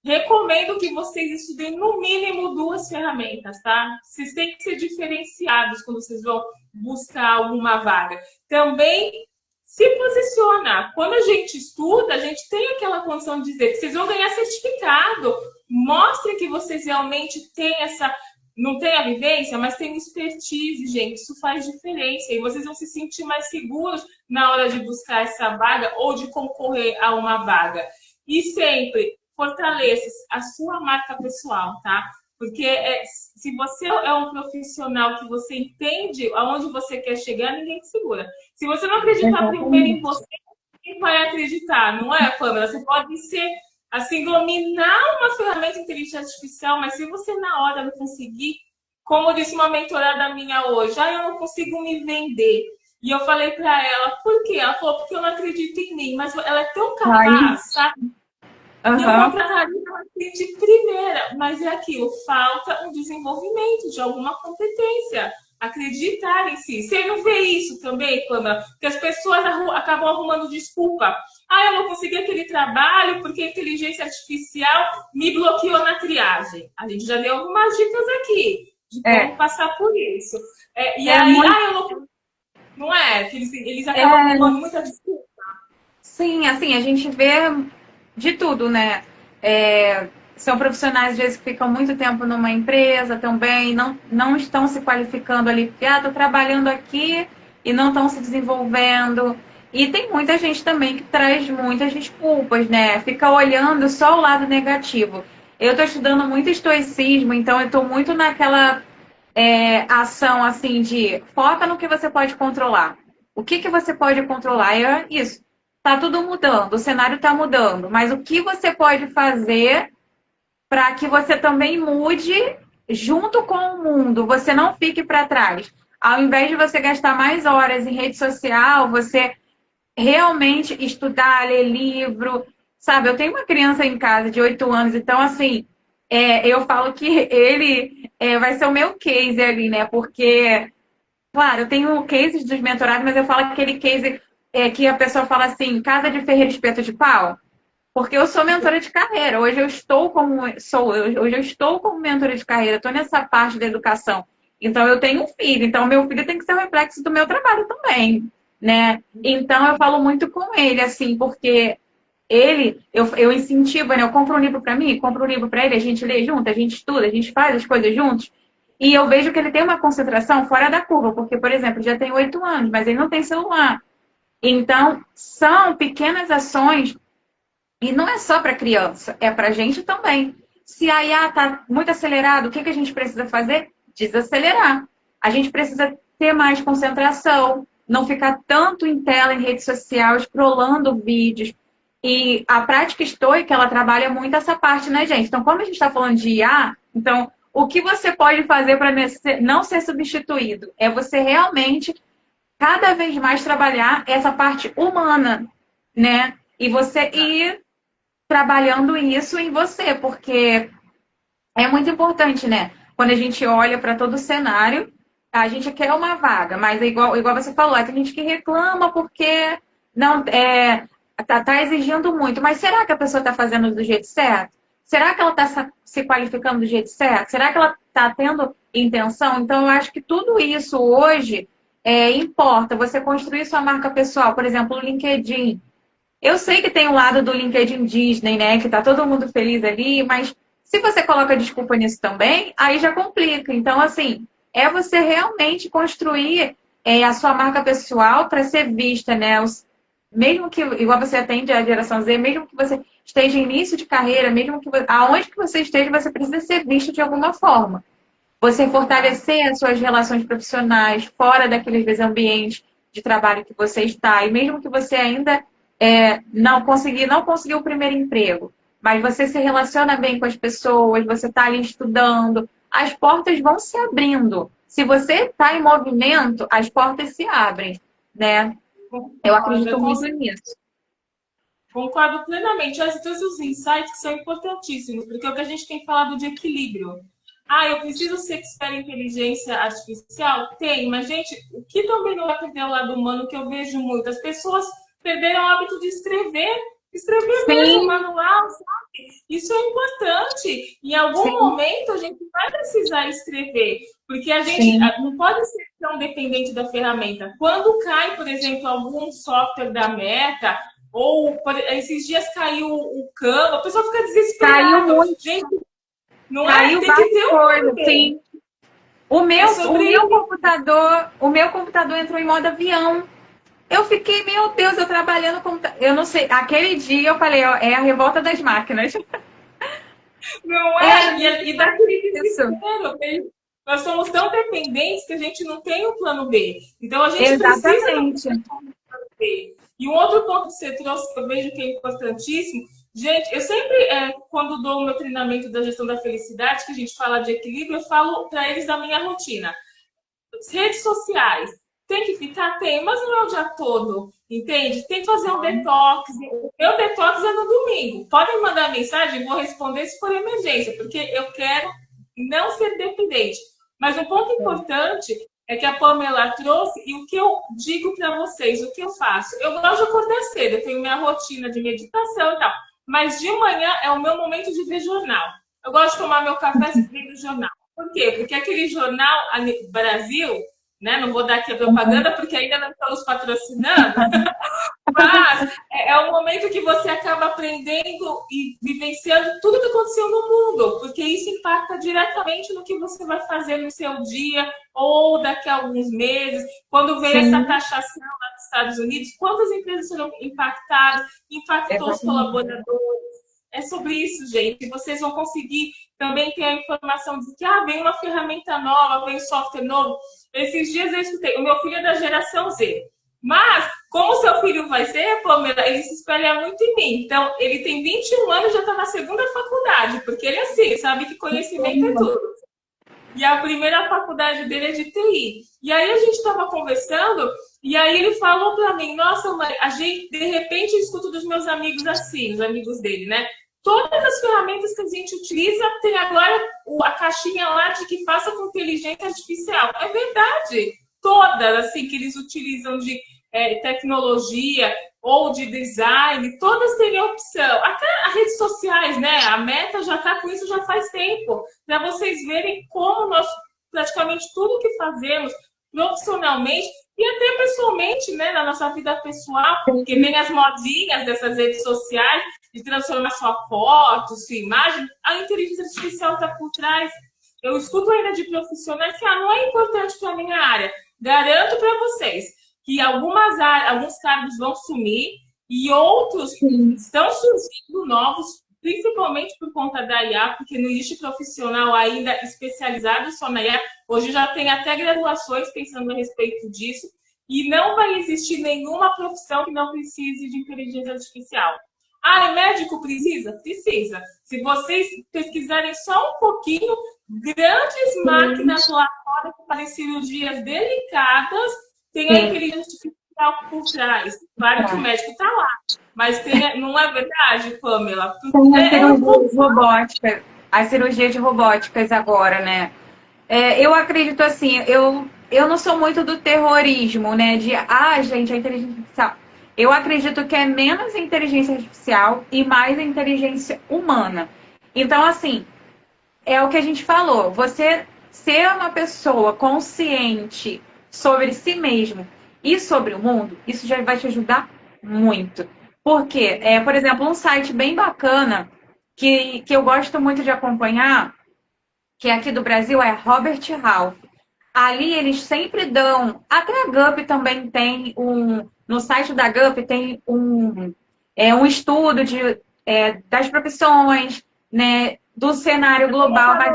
recomendo que vocês estudem no mínimo 2 ferramentas, tá? Vocês têm que ser diferenciados quando vocês vão buscar alguma vaga. Também se posiciona. Quando a gente estuda, a gente tem aquela condição de dizer que vocês vão ganhar certificado. Mostrem que vocês realmente têm essa... Não tem a vivência, mas tem expertise, gente. Isso faz diferença. E vocês vão se sentir mais seguros na hora de buscar essa vaga ou de concorrer a uma vaga. E sempre fortaleça a sua marca pessoal, tá? Porque se você é um profissional que você entende aonde você quer chegar, ninguém te segura. Se você não acreditar primeiro em você, quem vai acreditar? Não é, Pamela? Você pode ser, assim, dominar uma ferramenta de inteligência artificial, mas se você na hora não conseguir, como disse uma mentorada minha hoje, eu não consigo me vender. E eu falei para ela, por quê? Ela falou, porque eu não acredito em mim. Mas ela é tão capaz, sabe? E eu contrataria ela de primeira, mas é aquilo, falta um desenvolvimento de alguma competência. Acreditar em si. Você não vê isso também, Pamela? Porque as pessoas acabam arrumando desculpa. Eu não consegui aquele trabalho porque a inteligência artificial me bloqueou na triagem. A gente já deu algumas dicas aqui de como passar por isso. E aí, eu não... Não é? Que eles acabam arrumando muita desculpa. Sim, assim, a gente vê de tudo, né? São profissionais, às vezes, que ficam muito tempo numa empresa também, não estão se qualificando ali, porque estou trabalhando aqui e não estão se desenvolvendo. E tem muita gente também que traz muitas desculpas, né? Fica olhando só o lado negativo. Eu estou estudando muito estoicismo, então eu estou muito naquela ação assim de foca no que você pode controlar. O que você pode controlar? É isso. Tá tudo mudando, o cenário está mudando, mas o que você pode fazer para que você também mude junto com o mundo, você não fique para trás. Ao invés de você gastar mais horas em rede social, você realmente estudar, ler livro, sabe? Eu tenho uma criança em casa de 8 anos, então, assim, eu falo que ele vai ser o meu case ali, né? Porque, claro, eu tenho cases dos mentorados, mas eu falo aquele case que a pessoa fala assim, casa de ferreiro, espeto de pau. Porque eu sou mentora de carreira. Hoje eu estou como mentora de carreira. Estou nessa parte da educação. Então eu tenho um filho. Então meu filho tem que ser um reflexo do meu trabalho também, né? Então eu falo muito com ele, assim, porque eu incentivo, né? Eu compro um livro para mim, compro um livro para ele, a gente lê junto, a gente estuda, a gente faz as coisas juntos. E eu vejo que ele tem uma concentração fora da curva, porque, por exemplo, já tem 8 anos, mas ele não tem celular. Então, são pequenas ações. E não é só para criança, é para a gente também. Se a IA está muito acelerado, o que a gente precisa fazer? Desacelerar. A gente precisa ter mais concentração, não ficar tanto em tela, em rede social, scrollando vídeos. E a prática estoica, ela trabalha muito essa parte, né, gente? Então, como a gente está falando de IA, então, o que você pode fazer para não ser substituído? É você realmente cada vez mais trabalhar essa parte humana, né? E você ir trabalhando isso em você, porque é muito importante, né? Quando a gente olha para todo o cenário, a gente quer uma vaga, mas é igual você falou, tem gente que reclama porque não tá exigindo muito. Mas será que a pessoa está fazendo do jeito certo? Será que ela está se qualificando do jeito certo? Será que ela está tendo intenção? Então, eu acho que tudo isso hoje importa. Você construir sua marca pessoal, por exemplo, o LinkedIn. Eu sei que tem o lado do LinkedIn Disney, né? Que tá todo mundo feliz ali, mas se você coloca desculpa nisso também, aí já complica. Então, assim, é você realmente construir a sua marca pessoal para ser vista, né? Mesmo que, igual você atende a geração Z, mesmo que você esteja em início de carreira, mesmo que aonde que você esteja, você precisa ser visto de alguma forma. Você fortalecer as suas relações profissionais fora daqueles vezes, ambientes de trabalho que você está. E mesmo que você ainda não conseguiu o primeiro emprego, mas você se relaciona bem com as pessoas, você está ali estudando, as portas vão se abrindo. Se você está em movimento, as portas se abrem, né? Eu acredito muito nisso. Concordo plenamente. Esses todos os insights que são importantíssimos, porque é o que a gente tem falado de equilíbrio. Eu preciso ser expert em inteligência artificial? Tem, mas, gente, o que também não vai perder o lado humano, que eu vejo muito? As pessoas perderam o hábito de escrever mesmo, manual, sabe? Isso é importante. Em algum momento, a gente vai precisar escrever, porque a gente não pode ser tão dependente da ferramenta. Quando cai, por exemplo, algum software da Meta, ou esses dias caiu o Canva, a pessoa fica desesperada. Caiu muito. Gente, não caiu tem que ter coisas, sim. O meu computador entrou em modo avião. Eu fiquei, meu Deus, eu trabalhando com... Eu não sei, aquele dia eu falei, é a revolta das máquinas. Não é? E daquele desespero. Nós somos tão dependentes que a gente não tem o plano B. Então, a gente precisa do plano B. E um outro ponto que você trouxe, que eu vejo que é importantíssimo, gente, eu sempre, quando dou o meu treinamento da gestão da felicidade, que a gente fala de equilíbrio, eu falo para eles da minha rotina. As redes sociais, tem que ficar? Tem, mas não é o dia todo, entende? Tem que fazer um detox. O meu detox é no domingo. Podem mandar mensagem, vou responder se for emergência, porque eu quero não ser dependente. Mas um ponto importante é que a Pamela trouxe, e o que eu digo para vocês, o que eu faço? Eu gosto de acordar cedo, eu tenho minha rotina de meditação e tal, mas de manhã é o meu momento de ver jornal. Eu gosto de tomar meu café vendo jornal. Por quê? Porque aquele jornal Brasil, né? Não vou dar aqui a propaganda porque ainda não estamos patrocinando, mas é um momento que você acaba aprendendo e vivenciando tudo que aconteceu no mundo, porque isso impacta diretamente no que você vai fazer no seu dia ou daqui a alguns meses. Quando veio essa taxação lá nos Estados Unidos, quantas empresas foram impactadas? Impactou os colaboradores. É sobre isso, gente. Vocês vão conseguir também ter a informação de que vem uma ferramenta nova, vem um software novo. Esses dias eu escutei, o meu filho é da geração Z. Mas, como seu filho vai ser, Pamela, ele se espelha muito em mim. Então, ele tem 21 anos e já está na segunda faculdade, porque ele é assim, sabe que conhecimento é tudo. E a primeira faculdade dele é de TI. E aí a gente estava conversando, e aí ele falou para mim, nossa, mãe, a gente, de repente, eu escuto dos meus amigos assim, os amigos dele, né? Todas as ferramentas que a gente utiliza tem agora a caixinha lá de que faça com inteligência artificial. É verdade. Todas, assim, que eles utilizam de tecnologia ou de design, todas têm opção. Até as redes sociais, né? A Meta já está com isso já faz tempo. Para vocês verem como nós, praticamente tudo que fazemos profissionalmente e até pessoalmente, né? Na nossa vida pessoal, porque vem as modinhas dessas redes sociais de transformar sua foto, sua imagem, a inteligência artificial está por trás. Eu escuto ainda de profissionais que não é importante para a minha área. Garanto para vocês que alguns cargos vão sumir e outros estão surgindo novos, principalmente por conta da IA, porque não existe profissional ainda especializado só na IA. Hoje já tem até graduações pensando a respeito disso e não vai existir nenhuma profissão que não precise de inteligência artificial. Médico precisa? Precisa. Se vocês pesquisarem só um pouquinho, grandes máquinas lá fora que fazem cirurgias delicadas, tem a inteligência artificial por trás. Claro que o médico está lá, mas tem, não é verdade, Pamela? Tem as cirurgias robóticas, as cirurgias robóticas agora, né? Eu acredito assim, eu não sou muito do terrorismo, né? Gente, a inteligência artificial. Eu acredito que é menos inteligência artificial e mais inteligência humana. Então, assim, é o que a gente falou. Você ser uma pessoa consciente sobre si mesmo e sobre o mundo, isso já vai te ajudar muito. Porque, por exemplo, um site bem bacana que eu gosto muito de acompanhar, que é aqui do Brasil, é Robert Half. Ali eles sempre dão. Até a GUP também tem um. No site da GUP tem um estudo das profissões, né, do cenário global, mas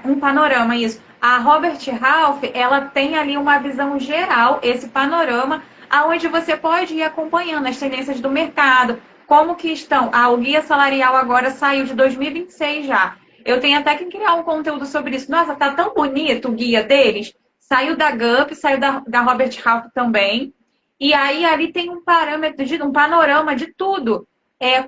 um panorama, isso. A Robert Half, ela tem ali uma visão geral, esse panorama, aonde você pode ir acompanhando as tendências do mercado, como que estão. O guia salarial agora saiu de 2026 já. Eu tenho até que criar um conteúdo sobre isso. Nossa, tá tão bonito o guia deles. Saiu da GUP, saiu da Robert Half também. E aí ali tem um parâmetro, um panorama de tudo.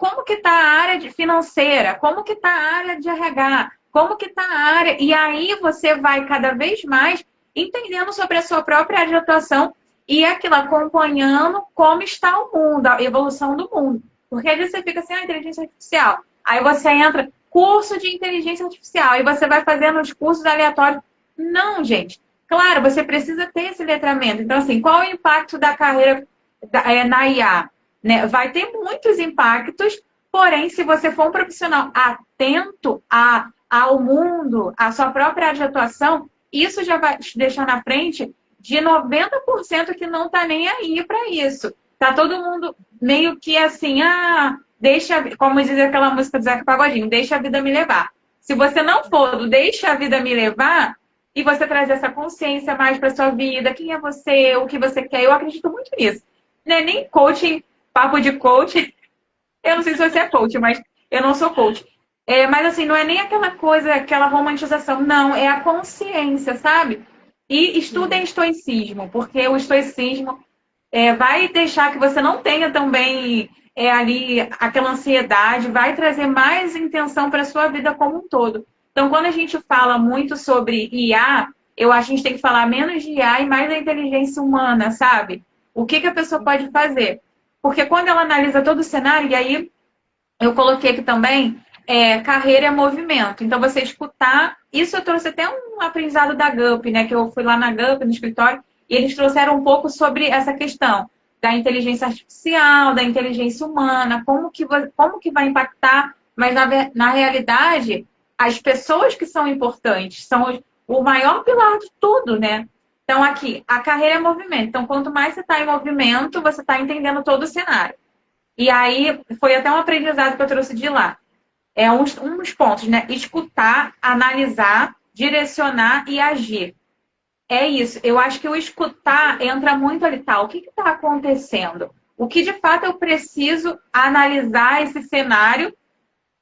Como que está a área financeira? Como que está a área de RH? Como que está a área? E aí você vai cada vez mais entendendo sobre a sua própria área de atuação e aquilo, acompanhando como está o mundo, a evolução do mundo. Porque às vezes você fica assim, inteligência artificial. Aí você entra, curso de inteligência artificial, e você vai fazendo os cursos aleatórios. Não, gente. Claro, você precisa ter esse letramento. Então, assim, qual é o impacto da carreira na IA? Né? Vai ter muitos impactos, porém, se você for um profissional atento ao mundo, à sua própria área de atuação, isso já vai te deixar na frente de 90% que não está nem aí para isso. Tá todo mundo meio que assim, deixa, como diz aquela música do Zeca Pagodinho, deixa a vida me levar. Se você não for do deixa a vida me levar, e você trazer essa consciência mais para sua vida, quem é você, o que você quer, eu acredito muito nisso. Não é nem coaching, papo de coach. Eu não sei se você é coach, mas eu não sou coach. Mas assim, não é nem aquela coisa, aquela romantização. Não, é a consciência, sabe? E estudem estoicismo, porque o estoicismo vai deixar que você não tenha também ali aquela ansiedade, vai trazer mais intenção para a sua vida como um todo. Então, quando a gente fala muito sobre IA, eu acho que a gente tem que falar menos de IA e mais da inteligência humana, sabe? O que a pessoa pode fazer? Porque quando ela analisa todo o cenário, e aí eu coloquei aqui também, carreira é movimento. Então, você escutar... Isso eu trouxe até um aprendizado da GUP, né? Que eu fui lá na GUP, no escritório, e eles trouxeram um pouco sobre essa questão da inteligência artificial, da inteligência humana, como que vai impactar, mas na realidade, as pessoas que são importantes, são o maior pilar de tudo, né? Então, aqui, a carreira é movimento. Então, quanto mais você está em movimento, você está entendendo todo o cenário. E aí, foi até um aprendizado que eu trouxe de lá. Um dos pontos, né? Escutar, analisar, direcionar e agir. É isso. Eu acho que o escutar entra muito ali, tá? O que está acontecendo? O que de fato eu preciso analisar esse cenário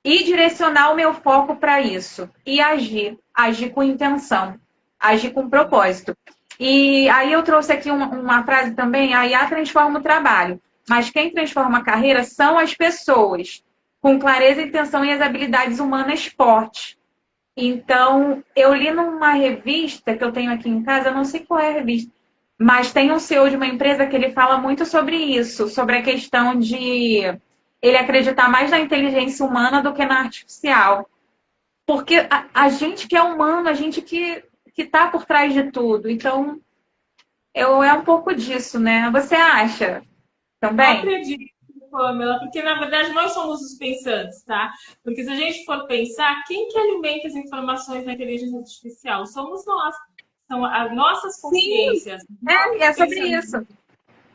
e direcionar o meu foco para isso. E agir. Agir com intenção. Agir com propósito. E aí eu trouxe aqui uma frase também, a IA transforma o trabalho. Mas quem transforma a carreira são as pessoas, com clareza, intenção e as habilidades humanas fortes. Então, eu li numa revista que eu tenho aqui em casa, eu não sei qual é a revista, mas tem um CEO de uma empresa que ele fala muito sobre isso, sobre a questão de ele acreditar mais na inteligência humana do que na artificial. Porque a gente que é humano, a gente que está por trás de tudo. Então, é um pouco disso, né? Você acha Eu também? acredito, Pamela, porque na verdade nós somos os pensantes, tá? Porque se a gente for pensar, quem que alimenta as informações da inteligência artificial? Somos nós. São as nossas Sim, consciências, é nossos sobre pensamentos. isso.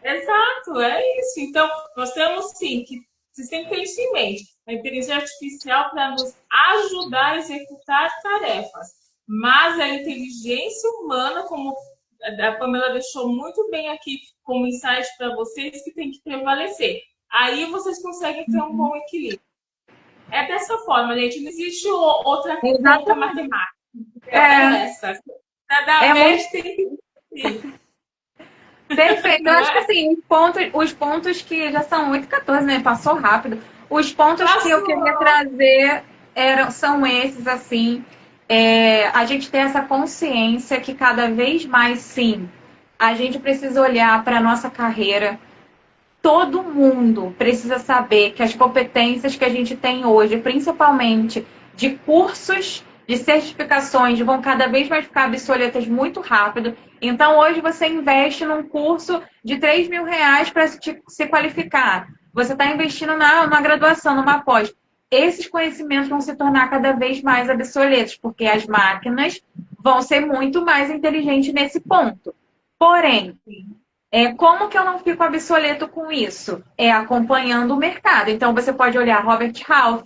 Exato, é isso. Então, nós temos sim que vocês têm que ter isso em mente. A inteligência artificial para nos ajudar a executar tarefas. Mas a inteligência humana, como a Pamela deixou muito bem aqui como insight para vocês, que tem que prevalecer. Aí vocês conseguem ter um bom equilíbrio. É dessa forma, gente. Não existe outra conta Exatamente. matemática. É, Essa. Cada é muito vez tem que. perfeito. Eu Não acho que é? assim, os pontos que já são 8h14, né? Passou rápido. Os pontos que eu queria Passou. trazer são esses, assim. A gente ter essa consciência que cada vez mais, sim, a gente precisa olhar para a nossa carreira. Todo mundo precisa saber que as competências que a gente tem hoje, principalmente de cursos, de certificações, vão cada vez mais ficar obsoletas muito rápido. Então, hoje você investe num curso de R$ 3.000 para se qualificar. Você está investindo na graduação, numa pós. Esses conhecimentos vão se tornar cada vez mais obsoletos, porque as máquinas vão ser muito mais inteligentes nesse ponto. Porém, como que eu não fico obsoleto com isso? Acompanhando o mercado. Então, você pode olhar Robert Half,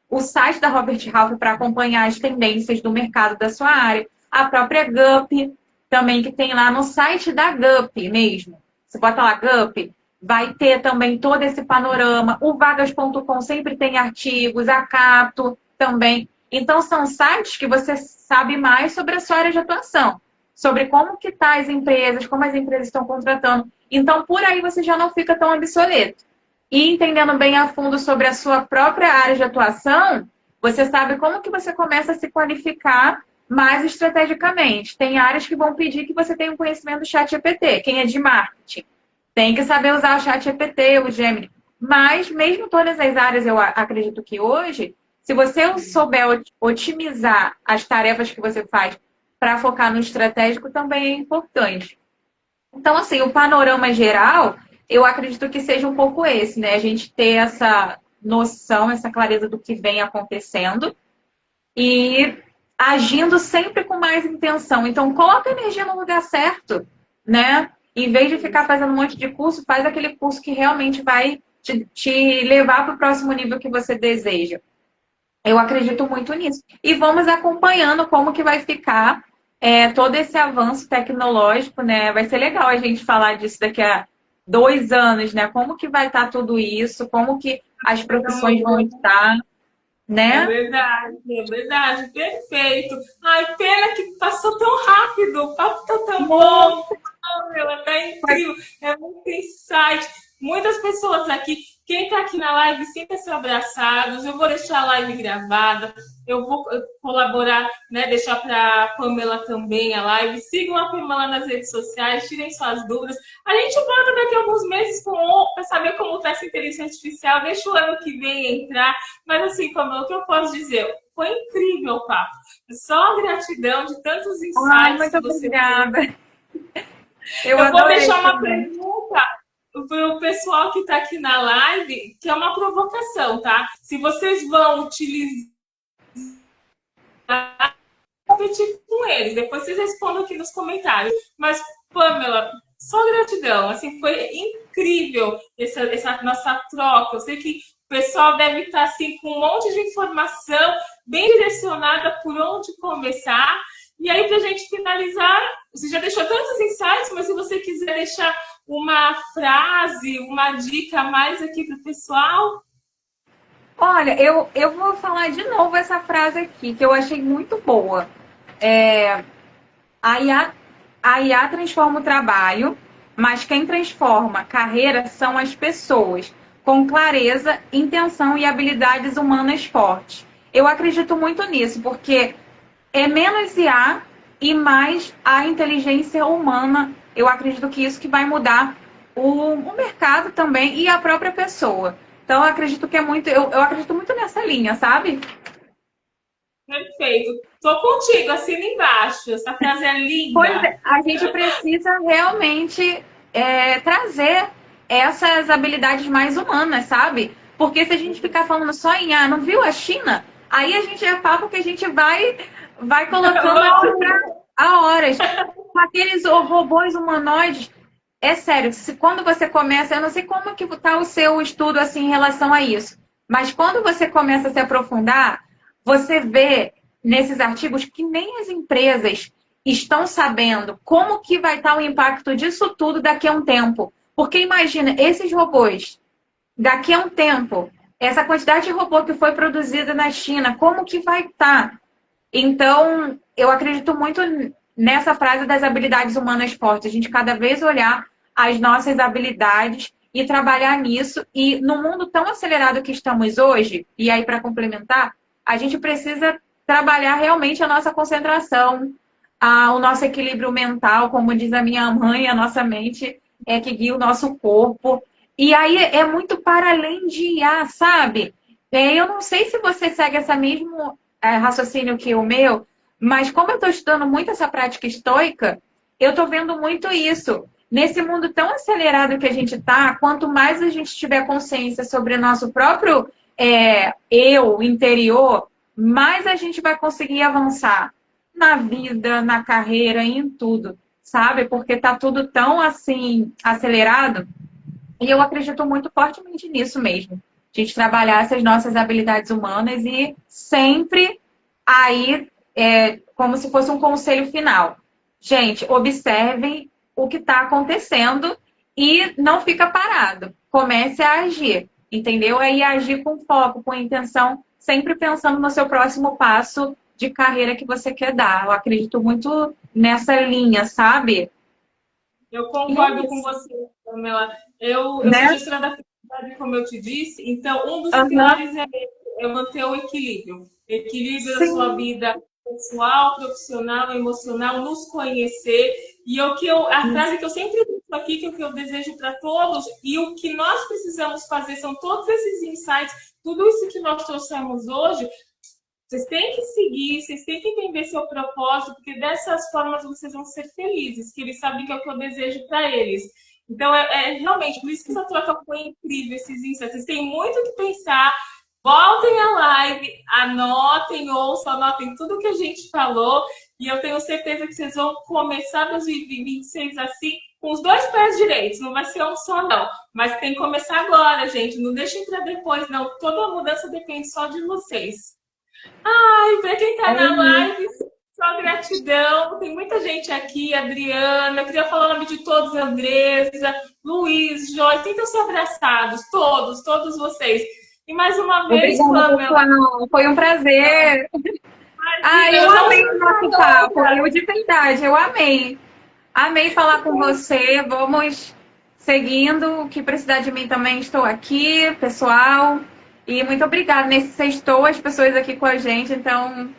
o site da Robert Half para acompanhar as tendências do mercado da sua área. A própria GUP, também que tem lá no site da GUP mesmo. Você bota lá GUP, vai ter também todo esse panorama. O vagas.com sempre tem artigos, a Cato também. Então, são sites que você sabe mais sobre a sua área de atuação, sobre como que tá as empresas, como as empresas estão contratando. Então, por aí você já não fica tão obsoleto. E entendendo bem a fundo sobre a sua própria área de atuação, você sabe como que você começa a se qualificar mais estrategicamente. Tem áreas que vão pedir que você tenha um conhecimento do ChatGPT. Quem é de marketing tem que saber usar o ChatGPT, o Gemini. Mas, mesmo todas as áreas, eu acredito que hoje, se você souber otimizar as tarefas que você faz para focar no estratégico, também é importante. Então, assim, o panorama geral, eu acredito que seja um pouco esse, né? A gente ter essa noção, essa clareza do que vem acontecendo e agindo sempre com mais intenção. Então, coloca a energia no lugar certo, né? Em vez de ficar fazendo um monte de curso, faz aquele curso que realmente vai te levar para o próximo nível que você deseja. Eu acredito muito nisso. E vamos acompanhando como que vai ficar todo esse avanço tecnológico, né? Vai ser legal a gente falar disso daqui a 2 anos, né? Como que vai estar tudo isso, como que as profissões vão estar, né? É verdade, perfeito. Ai, pena que passou tão rápido, o papo tá tão Muito. bom. Ela tá incrível, é muito insight. Muitas pessoas aqui, quem tá aqui na live, sinta-se abraçados. Eu vou deixar a live gravada, eu vou colaborar, né? Deixar para a Pamela também a live. Sigam a Pamela nas redes sociais, tirem suas dúvidas. A gente volta daqui a alguns meses para saber como está essa inteligência artificial. Deixa o ano que vem entrar. Mas assim, Pamela, o que eu posso dizer? Foi incrível o papo. Só a gratidão de tantos Ai, insights muito que você teve. obrigada. Eu Eu vou adorei deixar uma também. pergunta para o pessoal que está aqui na live, que é uma provocação, tá? Se vocês vão utilizar, competir com eles, depois vocês respondam aqui nos comentários. Mas, Pamela, só gratidão. Assim, foi incrível essa nossa troca. Eu sei que o pessoal deve estar assim, com um monte de informação bem direcionada por onde começar. E aí, para a gente finalizar, você já deixou tantos insights, mas se você quiser deixar uma frase, uma dica a mais aqui para o pessoal. Olha, eu vou falar de novo essa frase aqui, que eu achei muito boa. É, a IA transforma o trabalho, mas quem transforma a carreira são as pessoas, com clareza, intenção e habilidades humanas fortes. Eu acredito muito nisso, porque é menos IA e mais a inteligência humana. Eu acredito que isso que vai mudar o mercado também e a própria pessoa. Então, eu acredito que é muito. Eu acredito muito nessa linha, sabe? Perfeito. Tô contigo, assina embaixo. Essa frase é Pois linda. é, a gente precisa realmente trazer essas habilidades mais humanas, sabe? Porque se a gente ficar falando só em não viu a China? Aí a gente é papo que a gente vai colocando a horas. Com aqueles robôs humanoides. É sério, quando você começa, eu não sei como que está o seu estudo assim em relação a isso, mas quando você começa a se aprofundar, você vê nesses artigos que nem as empresas estão sabendo como que vai estar o impacto disso tudo daqui a um tempo. Porque imagina, esses robôs, daqui a um tempo, essa quantidade de robô que foi produzida na China, como que vai estar? Então, eu acredito muito nessa frase das habilidades humanas fortes. A gente cada vez olhar as nossas habilidades e trabalhar nisso. E no mundo tão acelerado que estamos hoje, e aí para complementar, a gente precisa trabalhar realmente a nossa concentração, o nosso equilíbrio mental, como diz a minha mãe, a nossa mente é que guia o nosso corpo. E aí é muito para além de IA, sabe? Eu não sei se você segue essa mesmo raciocínio que o meu, mas como eu estou estudando muito essa prática estoica, eu estou vendo muito isso. Nesse mundo tão acelerado que a gente está, quanto mais a gente tiver consciência sobre o nosso próprio eu interior, mais a gente vai conseguir avançar na vida, na carreira, em tudo, sabe? Porque tá tudo tão assim acelerado. E eu acredito muito fortemente nisso mesmo. A gente trabalhar essas nossas habilidades humanas e sempre aí, como se fosse um conselho final. Gente, observem o que está acontecendo e não fica parado. Comece a agir, entendeu? Aí agir com foco, com intenção, sempre pensando no seu próximo passo de carreira que você quer dar. Eu acredito muito nessa linha, sabe? Eu concordo com você, Pamela. Eu sou Né? gestora da felicidade, como eu te disse, então um dos Uhum. pilares é manter o equilíbrio. Equilíbrio da sua Sim. vida pessoal, profissional, emocional, nos conhecer. E a frase que eu sempre digo aqui, que é o que eu desejo para todos, e o que nós precisamos fazer são todos esses insights, tudo isso que nós trouxemos hoje, vocês têm que seguir, vocês têm que entender seu propósito, porque dessas formas vocês vão ser felizes, que eles sabem que é o que eu desejo para eles. Então, realmente, por isso que essa troca foi incrível, esses insights. Vocês têm muito o que pensar. Voltem à live, anotem, ouçam, anotem tudo que a gente falou. E eu tenho certeza que vocês vão começar 2026 assim, com os dois pés direitos. Não vai ser um só, não. Mas tem que começar agora, gente. Não deixem para depois, não. Toda a mudança depende só de vocês. Ai, para quem tá É na isso. live, só gratidão. Tem muita gente aqui, Adriana. Eu queria falar o nome de todos, Andresa, Luiz, Joyce. Tentam ser abraçados, todos vocês. E mais uma vez, Obrigada, Pamela. pessoal. Foi um prazer. Eu Eu já amei o te nosso papo. Eu, de verdade, eu amei. Amei falar com você. Vamos seguindo. O que precisar de mim também, estou aqui, pessoal. E muito obrigada. Nesse sextou, as pessoas aqui com a gente. Então,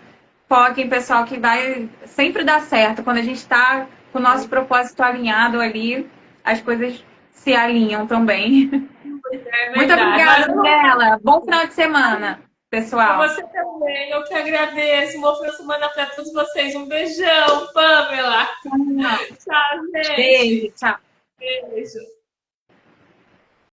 foquem, pessoal, que vai sempre dar certo. Quando a gente está com o nosso propósito alinhado ali, as coisas se alinham também. É Muito verdade. Mas obrigada, eu não Mirella. Bom final de semana, para pessoal. você também. Eu que agradeço. Boa final de semana para todos vocês. Um beijão, Pamela. Tchau, Beijo, gente. tchau. Beijo.